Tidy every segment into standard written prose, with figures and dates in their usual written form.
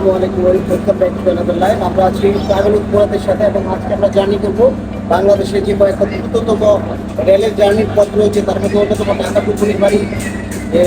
আসসালামু আলাইকুম welcome back to another live. আমরা আছি ট্রাভেল উৎপরাতের সাথে এবং আজকে আমরা জার্নি করব বাংলাদেশের যে কয়েকটা দ্রুততম রেলের জার্নির পথ রয়েছে তার মধ্যে অন্যতম ঢাকা টু কুড়িবাড়ি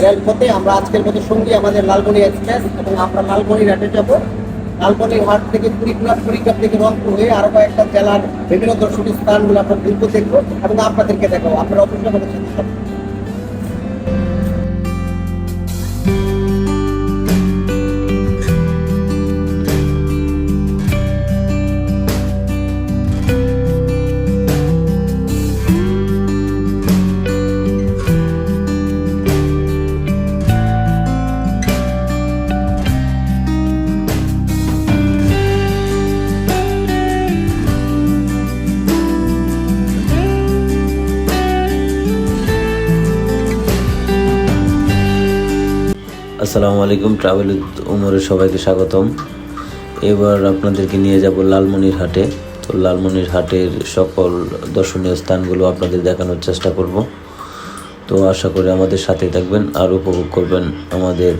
রেলপথে আমরা আজকের মতো সঙ্গী আমাদের লালমনি এক্সপ্রেস এবং আমরা লালমনিরহাটে যাব। লালমনিরহাট থেকে কুড়িগ্রাম থেকে রংপুর হয়ে আরও কয়েকটা জেলার বিভিন্ন দর্শনীয় স্থানগুলো আমরা দ্রুত দেখবো এবং আপনাদেরকে দেখাবো। আপনারা অবশ্যই আমাদের সাথে থাকবেন। আসসালামু আলাইকুম, ট্রাভেল উইথ উমরের সবাইকে স্বাগতম। এবার আপনাদেরকে নিয়ে যাব লালমনিরহাটে। তো লালমনিরহাটের সকল দর্শনীয় স্থানগুলো আপনাদের দেখানোর চেষ্টা করব। তো আশা করি আমাদের সাথে থাকবেন আর উপভোগ করবেন আমাদের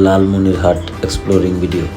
লালমনিরহাট এক্সপ্লোরিং ভিডিও।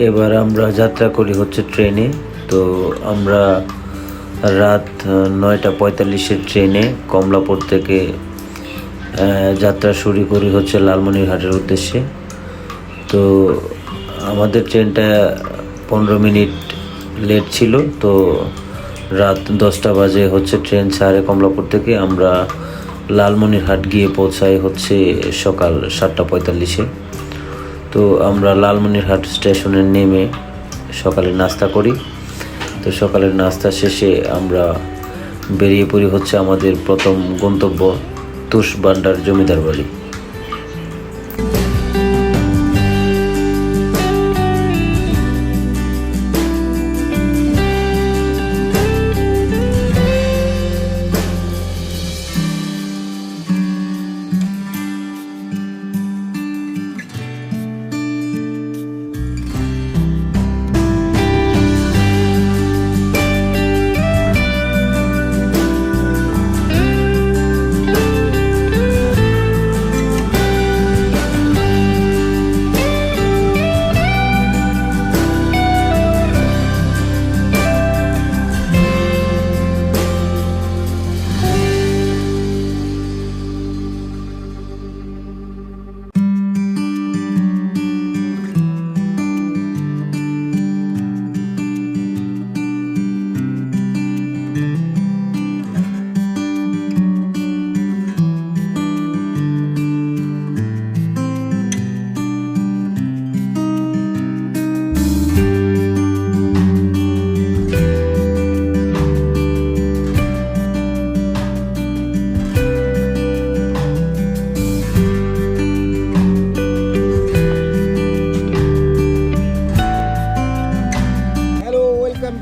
এবার আমরা যাত্রা করি হচ্ছে ট্রেনে। তো আমরা রাত 9:45-এর ট্রেনে কমলাপুর থেকে যাত্রা শুরু করি হচ্ছে লালমনিরহাটের উদ্দেশ্যে। তো আমাদের ট্রেনটা 15 মিনিট লেট ছিল। তো রাত 10টা বাজে হচ্ছে ট্রেন ছাড়ে কমলাপুর থেকে। আমরা লালমনিরহাট গিয়ে পৌঁছাই হচ্ছে সকাল 7:45-এ। তো আমরা লালমনিরহাট স্টেশনে নেমে সকালে নাস্তা করি। তো সকালের নাস্তা শেষে আমরা বেরিয়ে পড়ি হচ্ছে আমাদের প্রথম গন্তব্য তুষভান্ডার জমিদার বাড়ি।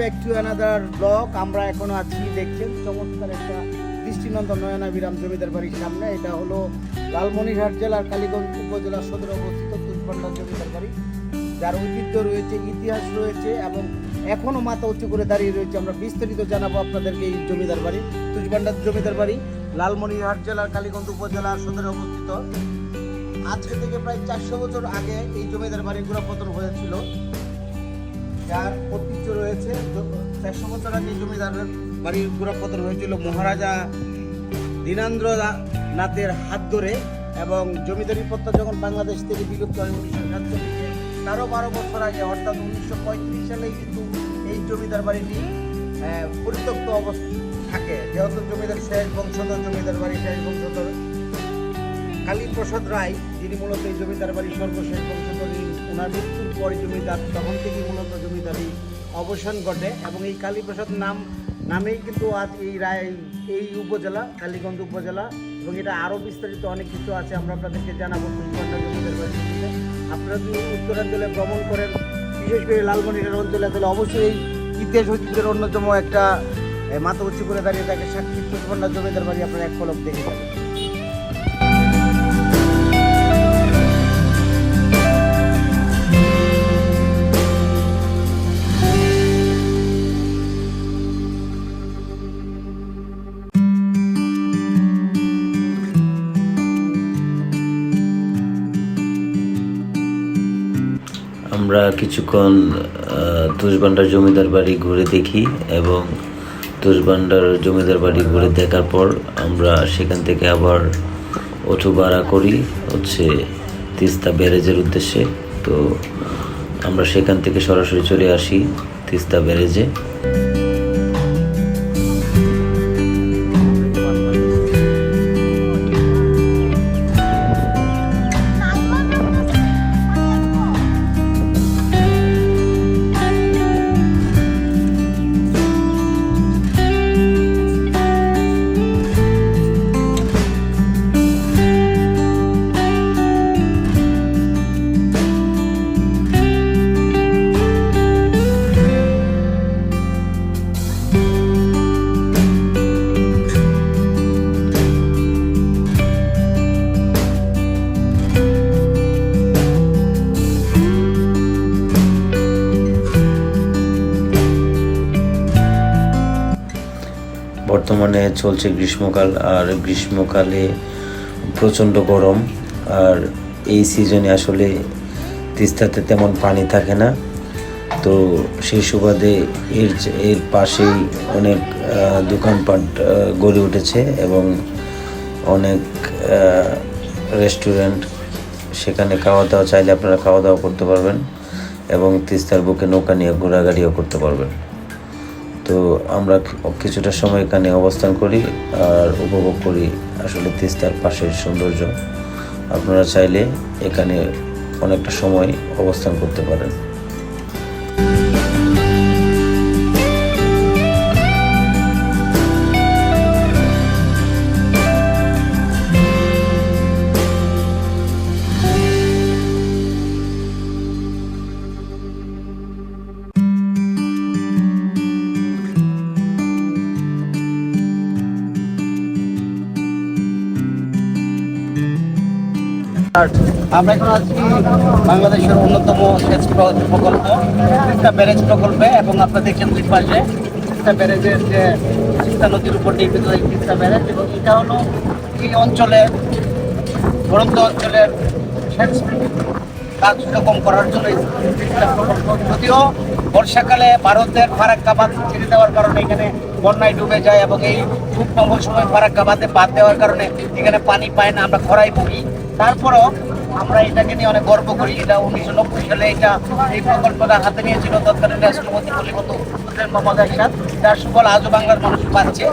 Back to another blog. আমরা এখনো আছি, দেখছেন চমৎকার একটা দৃষ্টিনন্দন নয়নাভিরাম জমিদার বাড়ির সামনে। এটা হলো লালমনিরহাট জেলার কালীগঞ্জ উপজেলার সদরে অবস্থিত তুষভান্ডার জমিদার বাড়ি, যার ঐতিহ্য রয়েছে, ইতিহাস রয়েছে এবং এখনও মাথা উঁচু করে দাঁড়িয়ে রয়েছে। আমরা বিস্তারিত জানাবো আপনাদেরকে এই জমিদার বাড়ি, তুষভান্ডার জমিদার বাড়ি লালমনিরহাট জেলার কালীগঞ্জ উপজেলার সদরে অবস্থিত। আজকে থেকে প্রায় 400 বছর আগে এই জমিদার বাড়ি গোড়াপতন হয়েছিল, যার ঐতিহ্য রয়েছে। 400 বছর আগে জমিদারের বাড়ির গোড়াপতন হয়েছিল মহারাজা দীনেন্দ্রনাথের হাত ধরে, এবং জমিদারি প্রথা যখন বাংলাদেশ থেকে বিলুপ্ত হয় 1947-এ, তারও 12 বছর আগে অর্থাৎ 1935 সালেই কিন্তু এই জমিদার বাড়িটি পরিত্যক্ত অবস্থা থাকে। যেহেতু জমিদার শেষ বংশধর, জমিদার বাড়ি শেষ বংশধর কালীপ্রসাদ রায়, যিনি মূলত এই জমিদার বাড়ির সর্বশেষ বংশধর, ওনার মৃত্যুর পর জমিদার তখন থেকেই মূলত জমিদারি অবসান ঘটে, এবং এই কালীপ্রসাদ নামেই কিন্তু আজ এই উপজেলা কালীগঞ্জ উপজেলা। এবং এটা আরও বিস্তারিত অনেক কিছু আছে, আমরা আপনাদেরকে জানাবো তুষভান্ডার জমিদার বাড়ি। আপনারা যদি উত্তরাঞ্চলে ভ্রমণ করেন, বিশেষ করে লালমনিরহাট অঞ্চলে, তাহলে অবশ্যই এই ইতিহাস ঐতিহ্যের অন্যতম একটা মাথা উঁচু করে দাঁড়িয়ে থাকে সাক্ষী তুষভান্ডার জমিদার বাড়ি, আপনারা এক পলক দেখে যাবেন। আমরা কিছুক্ষণ তুষভান্ডার জমিদার বাড়ি ঘুরে দেখি, এবং তুষভান্ডার জমিদার বাড়ি ঘুরে দেখার পর আমরা সেখান থেকে আবার অটো ভাড়া করি তিস্তা ব্যারেজের উদ্দেশ্যে। তো আমরা সেখান থেকে সরাসরি চলে আসি তিস্তা ব্যারেজে। বর্তমানে চলছে গ্রীষ্মকাল, আর গ্রীষ্মকালে প্রচণ্ড গরম, আর এই সিজনে আসলে তিস্তাতে তেমন পানি থাকে না। তো সেই সুবাদে এর পাশেই অনেক দোকানপাট গড়ে উঠেছে, এবং অনেক রেস্টুরেন্ট, সেখানে খাওয়া দাওয়া চাইলে আপনারা খাওয়া দাওয়া করতে পারবেন, এবং তিস্তার বুকে নৌকা নিয়ে ঘোরাঘুরিও করতে পারবেন। তো আমরা কিছুটা সময় এখানে অবস্থান করি আর উপভোগ করি আসলে তিস্তার পাশের সৌন্দর্য। আপনারা চাইলে এখানে অনেকটা সময় অবস্থান করতে পারেন। আমরা এখন আছি বাংলাদেশের অন্যতম সেচ প্রকল্প তিস্তা ব্যারেজ প্রকল্পে, এবং আপনারা দেখছেন দুই পাশে তিস্তা ব্যারেজের যে তিস্তা নদীর উপর নির্মিত এই তিস্তা ব্যারেজ, এবং এটা হলো এই অঞ্চলের দুরন্ত অঞ্চলের সেচ কাজ সুগম করার জন্য এই তিস্তা প্রকল্প। যদিও বর্ষাকালে ভারতের ফারাক্কা বাঁধ ছেড়ে দেওয়ার কারণে এখানে বন্যায় ডুবে যায়, এবং এই শুকনো মৌসুমে ফারাক্কা বাঁধে বাঁধ দেওয়ার কারণে এখানে পানি পায় না, আমরা খরায় ভুগি। তারপরও আমরা এটাকে নিয়ে অনেক গর্ব করি। এটা 1990 সালে এই প্রকল্পটা হাতে নিয়েছিল তৎকালীন রাষ্ট্রপতি কলিগত হোসেন মোহাম্মদ এরশাদ, যার সুফল আজও বাংলার মানুষ পাচ্ছে।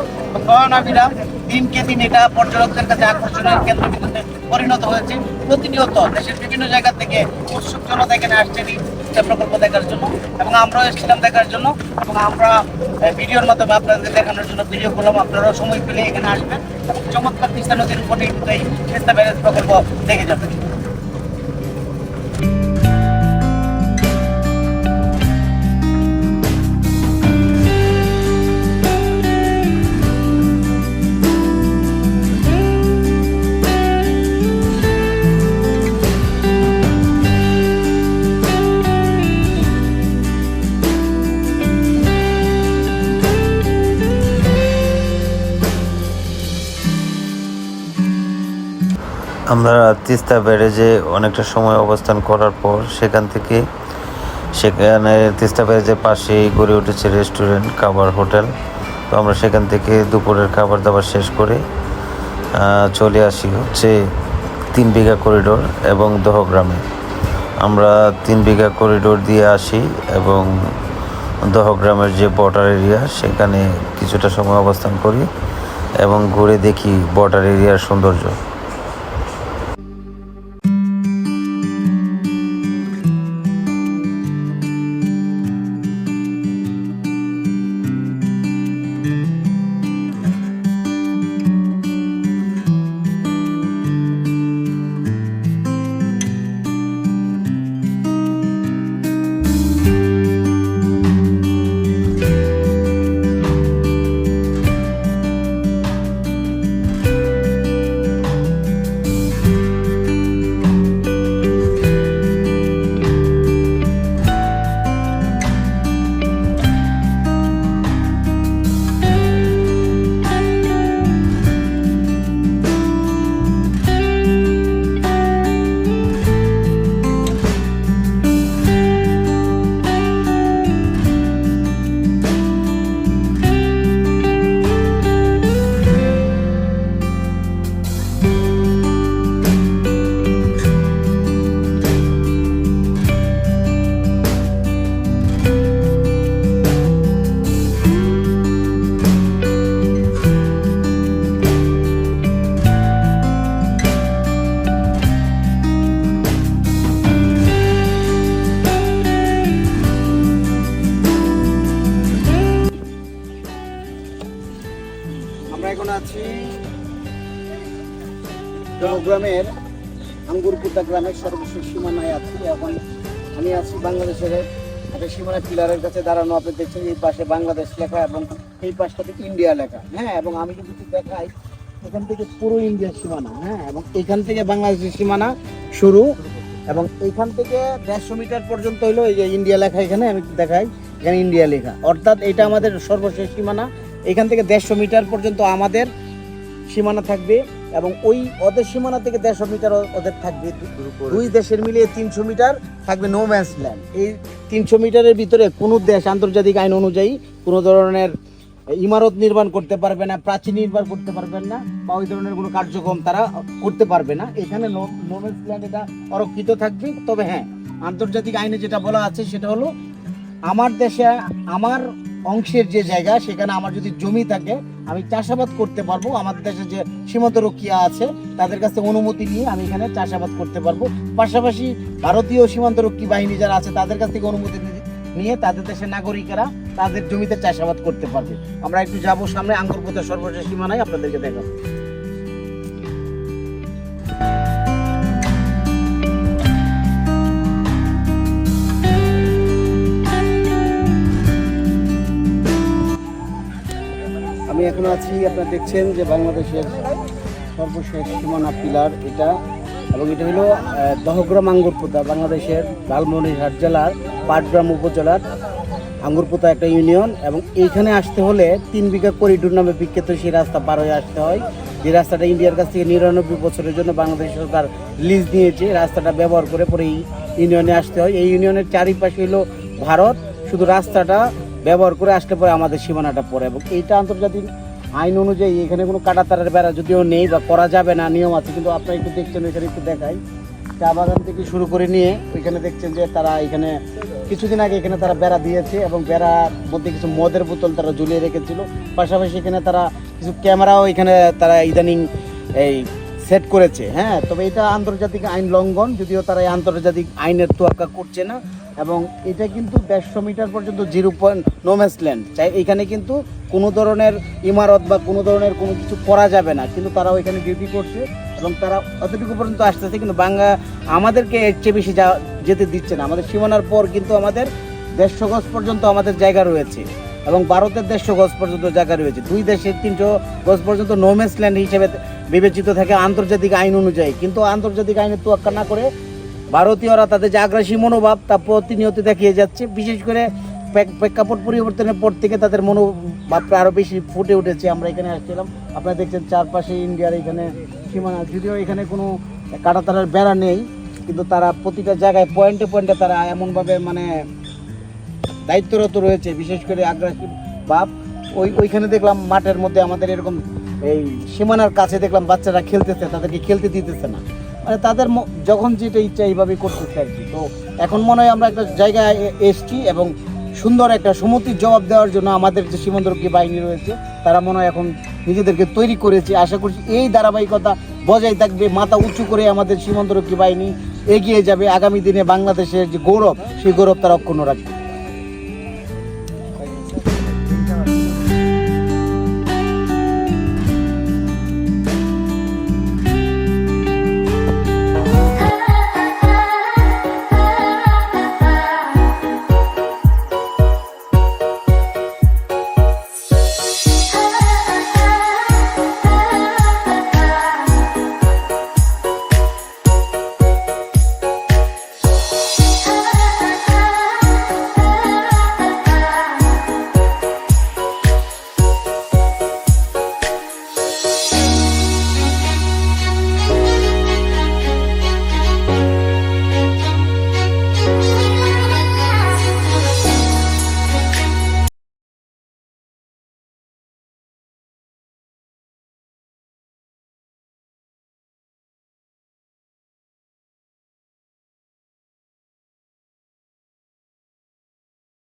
নয়নাভিরাম দিনকে দিন এটা পর্যটকদের কাছে আকর্ষণের কেন্দ্রবিন্দুতে পরিণত হয়েছে। প্রতিনিয়ত দেশের বিভিন্ন জায়গা থেকে উৎসুক জনতা এখানে আসছেন এই প্রকল্প দেখার জন্য, এবং আমরাও এসেছিলাম দেখার জন্য, এবং আমরা ভিডিওর মাধ্যমে আপনাদের দেখানোর জন্য ভিডিও করলাম। আপনারাও সময় পেলে এখানে আসবেন, চমৎকার তিস্তা নদীর উপরে এই তিস্তা ব্যারেজ প্রকল্প দেখে যাবেন। আমরা তিস্তা ব্যারেজে অনেকটা সময় অবস্থান করার পর সেখানে তিস্তা ব্যারেজের পাশেই গড়ে উঠেছে রেস্টুরেন্ট, খাবার, হোটেল। তো আমরা সেখান থেকে দুপুরের খাবার দাবার শেষ করে চলে আসি হচ্ছে 3 বিঘা করিডোর এবং দহগ্রামে। আমরা 3 বিঘা করিডোর দিয়ে আসি এবং দহগ্রামের যে বর্ডার এরিয়া সেখানে কিছুটা সময় অবস্থান করি এবং ঘুরে দেখি বর্ডার এরিয়ার সৌন্দর্য। আমরা এখন আছি দহগ্রামের আঙ্গুরপুতা গ্রামের সর্বশেষ সীমানায় আছি। এখন আমি আছি বাংলাদেশের একটা সীমানা পিলারের কাছে দাঁড়ানো। আপনি দেখছেন এই পাশে বাংলাদেশ লেখা এবং এই পাশটাতে ইন্ডিয়া লেখা। হ্যাঁ, এবং আমি যদি দেখাই এখান থেকে পুরো ইন্ডিয়ার সীমানা। হ্যাঁ, এবং এখান থেকে বাংলাদেশের সীমানা শুরু এবং এইখান থেকে 150 মিটার পর্যন্ত হইলো এই যে ইন্ডিয়া লেখা। এখানে আমি দেখাই, এখানে ইন্ডিয়া লেখা, অর্থাৎ এটা আমাদের সর্বশেষ সীমানা। এখান থেকে 150 মিটার পর্যন্ত আমাদের সীমানা থাকবে এবং ওই ওদের সীমানা থেকে 150 মিটার ওদের থাকবে। দুই দেশের মিলিয়ে 300 মিটার থাকবে নো ম্যানস ল্যান্ড। এই 300 মিটারের ভিতরে কোনো দেশ আন্তর্জাতিক আইন অনুযায়ী কোনো ধরনের ইমারত নির্মাণ করতে পারবে না, প্রাচীর নির্মাণ করতে পারবেন না, বা ওই ধরনের কোনো কার্যক্রম তারা করতে পারবে না। এখানে নো ম্যানস ল্যান্ড এটা অরক্ষিত থাকবে। তবে হ্যাঁ, আন্তর্জাতিক আইনে যেটা বলা আছে সেটা হলো আমার দেশে আমার অংশের যে জায়গা সেখানে আমার যদি জমি থাকে আমি চাষাবাদ করতে পারবো। আমাদের দেশে যে সীমান্তরক্ষী আছে তাদের কাছে অনুমতি নিয়ে আমি এখানে চাষাবাদ করতে পারবো। পাশাপাশি ভারতীয় সীমান্তরক্ষী বাহিনী যারা আছে তাদের কাছ থেকে অনুমতি নিয়ে তাদের দেশের নাগরিকেরা তাদের জমিতে চাষাবাদ করতে পারবে। আমরা একটু যাবো সামনে আঙ্গুরপুতা সর্বশেষ সীমানায়, আপনাদেরকে দেখাবো। আমি এখন আছি, আপনারা দেখছেন যে বাংলাদেশের সর্বশেষ সীমানা পিলার এটা, এবং এটা হলো দহগ্রাম আঙ্গুরপুতা, বাংলাদেশের লালমনিরহাট জেলার পাটগ্রাম উপজেলার আঙ্গুরপুতা একটা ইউনিয়ন। এবং এইখানে আসতে হলে 3 বিঘা করিডোর নামে বিখ্যাত সেই রাস্তা পার হয়ে আসতে হয়। যে রাস্তাটা ইন্ডিয়ার কাছ থেকে 99 বছরের জন্য বাংলাদেশ সরকার লিজ নিয়েছে, রাস্তাটা ব্যবহার করে পরে এই ইউনিয়নে আসতে হয়। এই ইউনিয়নের চারিপাশে হলো ভারত, শুধু রাস্তাটা ব্যবহার করে আসলে পরে আমাদের সীমানাটা পড়ে। এবং এইটা আন্তর্জাতিক আইন অনুযায়ী এখানে কোনো কাঁটাতারের বেড়া যদিও নেই বা করা যাবে না, নিয়ম আছে। কিন্তু আপনারা একটু দেখছেন, এখানে একটু দেখাই, চা বাগান থেকে শুরু করে নিয়ে ওইখানে দেখছেন যে তারা এখানে কিছুদিন আগে এখানে তারা বেড়া দিয়েছে এবং বেড়ার মধ্যে কিছু মদের বোতল তারা ঝুলিয়ে রেখেছিল। পাশাপাশি এখানে তারা কিছু ক্যামেরাও এখানে তারা ইদানিং এই সেট করেছে। হ্যাঁ, তবে এটা আন্তর্জাতিক আইন লঙ্ঘন, যদিও তারা এই আন্তর্জাতিক আইনের তোয়াক্কা করছে না। এবং এটা কিন্তু 150 মিটার পর্যন্ত 0 পয়েন্ট নো ম্যানস ল্যান্ড চাই। এখানে কিন্তু কোনো ধরনের ইমারত বা কোনো ধরনের কোনো কিছু করা যাবে না, কিন্তু তারা ওইখানে ডিউটি করছে এবং তারা অতটুকু পর্যন্ত আসতেছে। কিন্তু আমাদেরকে এর চেয়ে বেশি যেতে দিচ্ছে না। আমাদের সীমানার পর কিন্তু আমাদের 150 গজ পর্যন্ত আমাদের জায়গা রয়েছে এবং ভারতের 150 গজ পর্যন্ত জায়গা রয়েছে। দুই দেশের 300 গজ পর্যন্ত নো ম্যানস ল্যান্ড হিসেবে বিবেচিত থাকে আন্তর্জাতিক আইন অনুযায়ী। কিন্তু আন্তর্জাতিক আইনের তোয়াক্কা না করে ভারতীয়রা তাদের যে আগ্রাসী মনোভাব তা প্রতিনিয়ত দেখিয়ে যাচ্ছে। বিশেষ করে প্রেক্ষাপট পরিবর্তনের পর থেকে তাদের মনোভাবটা আরও বেশি ফুটে উঠেছে। আমরা এখানে আসছিলাম, আপনারা দেখছেন চারপাশে ইন্ডিয়ার এখানে সীমানা, যদিও এখানে কোনো কাঁটাতারের বেড়া নেই, কিন্তু তারা প্রতিটা জায়গায় পয়েন্টে পয়েন্টে তারা এমনভাবে মানে দায়িত্বরত রয়েছে। বিশেষ করে আগ্রাসী ভাব ওইখানে দেখলাম মাঠের মধ্যে আমাদের এরকম এই সীমানার কাছে দেখলাম বাচ্চারা খেলতেছে, তাদেরকে খেলতে দিতেছে না, মানে তাদের যখন যেটা ইচ্ছা এইভাবে করতেছে আর কি। তো এখন মনে হয় আমরা একটা জায়গায় এসছি এবং সুন্দর একটা সমুদ্রের জবাব দেওয়ার জন্য আমাদের যে সীমান্তরক্ষী বাহিনী রয়েছে তারা মনে হয় এখন নিজেদেরকে তৈরি করেছে। আশা করছি এই ধারাবাহিকতা বজায় থাকবে, মাথা উঁচু করে আমাদের সীমান্তরক্ষী বাহিনী এগিয়ে যাবে, আগামী দিনে বাংলাদেশের যে গৌরব সেই গৌরব তারা অক্ষুণ্ণ রাখবে।